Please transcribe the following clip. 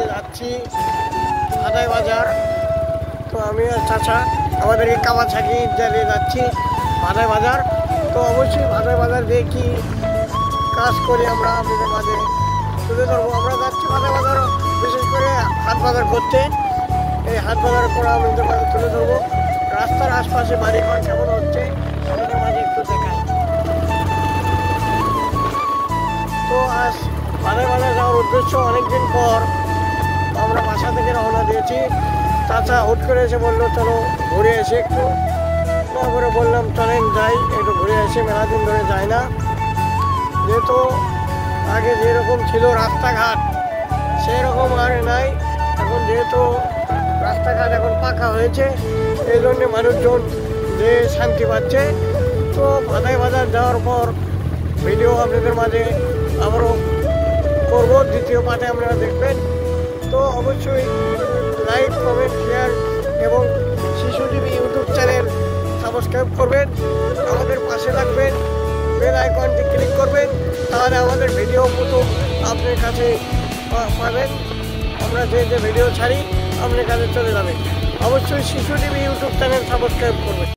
যাচ্ছি ভাদাই বাজার। তো আমি আর চাচা আমাদের এই কামাছাকি জ্বালিয়ে যাচ্ছি ভাদাই বাজার। তো অবশ্যই ভাদাই বাজার দিয়ে কি কাজ করি আমরা আপনাদের মাঝে তুলে ধরবো। আমরা যাচ্ছি ভাদাই বাজার, বিশেষ করে হাট বাজার করতে। এই হাট বাজার করে আমাদের মাঝে তুলে ধরবো। রাস্তার আশপাশে বাড়িঘর কেমন হচ্ছে আমাদের মাঝে একটু দেখাই। তো আজ ভাদাই বাজার যাওয়ার উদ্দেশ্য, অনেকদিন পর আমরা বাসা থেকে রওনা দিয়েছি। চাচা হুট করে এসে বললো চলো ঘুরে এসে একটু। তারপরে বললাম চলেন যাই একটু ঘুরে এসে, মেলা দিন ধরে যাই না। যেহেতু আগে যেরকম ছিল রাস্তাঘাট সেরকম আর নাই, এখন যেহেতু রাস্তাঘাট এখন পাকা হয়েছে এই জন্যে মানুষজন যে শান্তি পাচ্ছে। তো ভাদাই বাজার যাওয়ার পর ভিডিও আপনাদের মাঝে আবারও করব, দ্বিতীয় পার্টে আপনারা দেখবেন। তো অবশ্যই লাইক, কমেন্ট, শেয়ার এবং শিশু টিভি ইউটিউব চ্যানেল সাবস্ক্রাইব করবেন, আমাদের পাশে থাকবেন, বেল আইকনটি ক্লিক করবেন, তাহলে আমাদের ভিডিও প্রথম আপনার কাছে পাবেন। আমরা যে যে ভিডিও ছাড়ি আপনার কাছে চলে যাবে। অবশ্যই শিশু টিভি ইউটিউব চ্যানেল সাবস্ক্রাইব করবেন।